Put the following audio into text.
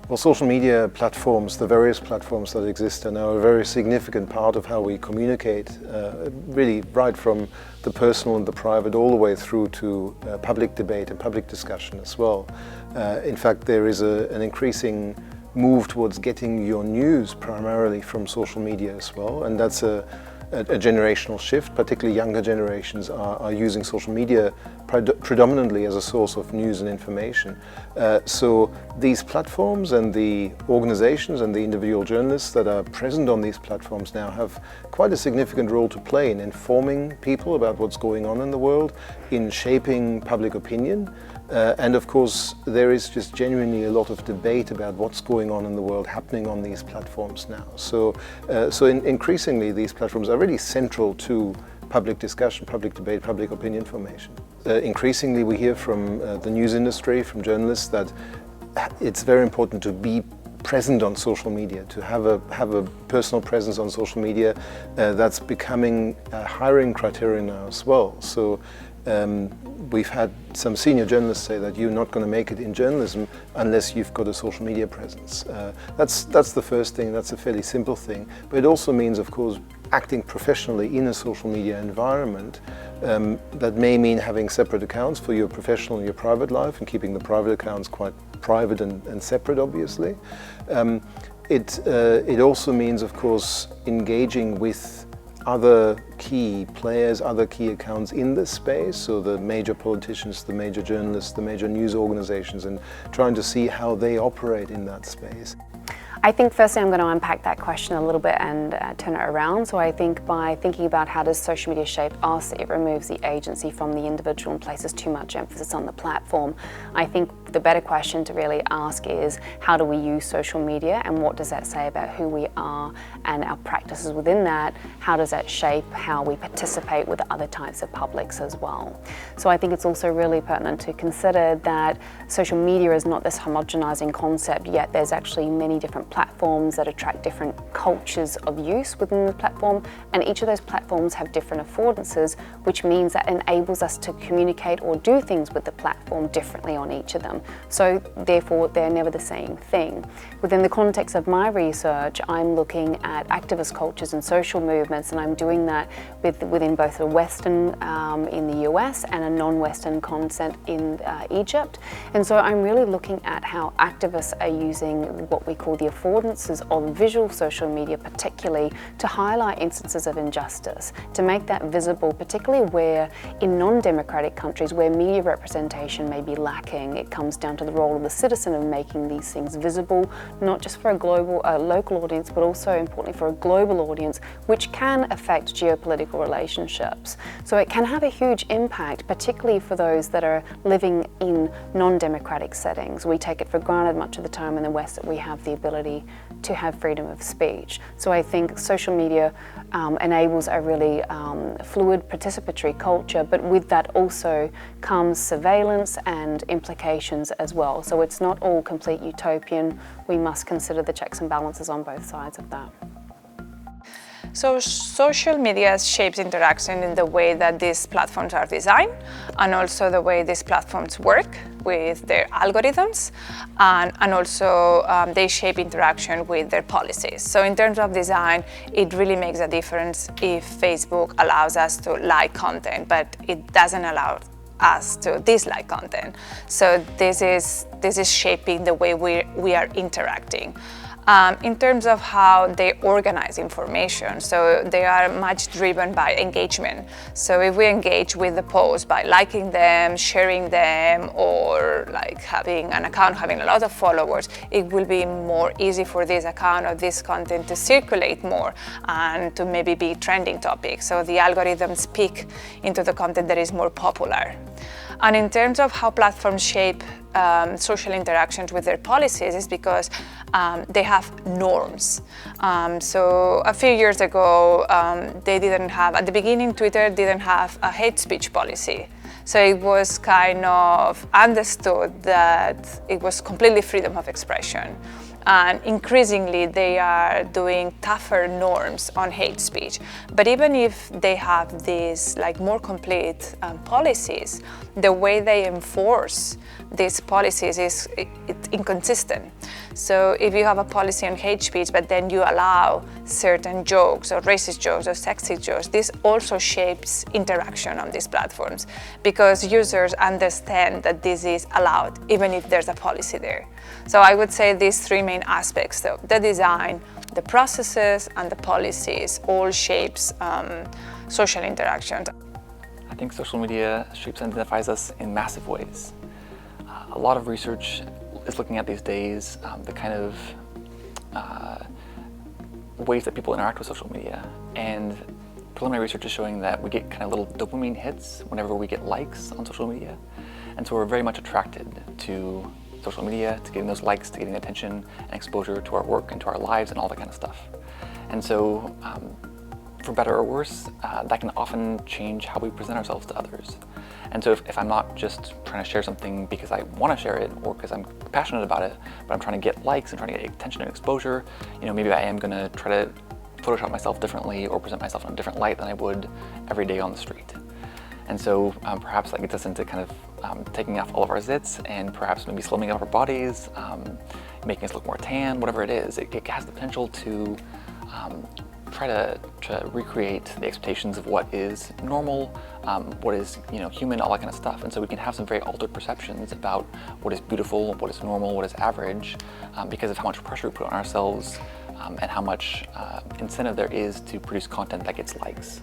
Well, social media platforms, the various platforms that exist, are now a very significant part of how we communicate, really right from the personal and the private all the way through to public debate and public discussion as well. In fact, there is an increasing move towards getting your news primarily from social media as well, and that's a generational shift. Particularly younger generations are using social media predominantly as a source of news and information. So these platforms and the organizations and the individual journalists that are present on these platforms now have quite a significant role to play in informing people about what's going on in the world, in shaping public opinion. And of course, there is just genuinely a lot of debate about what's going on in the world happening on these platforms now. So increasingly, these platforms are really central to public discussion, public debate, public opinion formation. Increasingly, we hear from the news industry, from journalists, that it's very important to be present on social media, to have a personal presence on social media. That's becoming a hiring criterion now as well. So we've had some senior journalists say that you're not going to make it in journalism unless you've got a social media presence. That's the first thing. That's a fairly simple thing, but it also means, of course, acting professionally in a social media environment. That may mean having separate accounts for your professional and your private life, and keeping the private accounts quite private and separate, obviously. It also means, of course, engaging with other key players, other key accounts in this space, so the major politicians, the major journalists, the major news organizations, and trying to see how they operate in that space. I think firstly I'm going to unpack that question a little bit and turn it around. So I think by thinking about how does social media shape us, it removes the agency from the individual and places too much emphasis on the platform. I think the better question to really ask is, how do we use social media, and what does that say about who we are and our practices within that? How does that shape how we participate with other types of publics as well? So I think it's also really pertinent to consider that social media is not this homogenizing concept, yet there's actually many different platforms that attract different cultures of use within the platform, and each of those platforms have different affordances, which means that enables us to communicate or do things with the platform differently on each of them. So therefore they're never the same thing. Within the context of my research, I'm looking at activist cultures and social movements, and I'm doing that within both a Western in the US and a non-Western concept in Egypt. And so I'm really looking at how activists are using what we call the affordances of visual social media, particularly to highlight instances of injustice, to make that visible, particularly where in non-democratic countries where media representation may be lacking. It comes down to the role of the citizen of making these things visible, not just for a global, local audience, but also importantly for a global audience, which can affect geopolitical relationships. So it can have a huge impact, particularly for those that are living in non-democratic settings. We take it for granted much of the time in the West that we have the ability to have freedom of speech. So I think social media enables a really fluid participatory culture, but with that also comes surveillance and implications as well. So it's not all complete utopian. We must consider the checks and balances on both sides of that. So social media shapes interaction in the way that these platforms are designed, and also the way these platforms work with their algorithms, and also they shape interaction with their policies. So in terms of design, it really makes a difference if Facebook allows us to like content, but it doesn't allow us to dislike content. So this is shaping the way we are interacting. In terms of how they organize information, so they are much driven by engagement. So if we engage with the post by liking them, sharing them, or like having an account, having a lot of followers, it will be more easy for this account or this content to circulate more and to maybe be trending topics. So the algorithms pick into the content that is more popular. And in terms of how platforms shape social interactions with their policies, is because they have norms. So a few years ago, they didn't have, at the beginning, Twitter didn't have a hate speech policy. So it was kind of understood that it was completely freedom of expression. And increasingly, they are doing tougher norms on hate speech. But even if they have these like more complete policies, the way they enforce these policies is it's inconsistent. So if you have a policy on hate speech, but then you allow certain jokes or racist jokes or sexist jokes, this also shapes interaction on these platforms because users understand that this is allowed, even if there's a policy there. So I would say these three main aspects, though, the design, the processes, and the policies all shapes social interactions. I think social media shapes and identifies us in massive ways. A lot of research is looking at these days the kind of ways that people interact with social media, and preliminary research is showing that we get kind of little dopamine hits whenever we get likes on social media, and so we're very much attracted to social media, to getting those likes, to getting attention and exposure to our work and to our lives and all that kind of stuff. And so for better or worse, that can often change how we present ourselves to others. And so if I'm not just trying to share something because I want to share it or because I'm passionate about it, but I'm trying to get likes and trying to get attention and exposure, maybe I am going to try to Photoshop myself differently or present myself in a different light than I would every day on the street. And so perhaps that gets us into kind of taking off all of our zits and perhaps maybe slimming up our bodies, making us look more tan, whatever it is. It has the potential to try to recreate the expectations of what is normal, what is human, all that kind of stuff. And so we can have some very altered perceptions about what is beautiful, what is normal, what is average, because of how much pressure we put on ourselves and how much incentive there is to produce content that gets likes.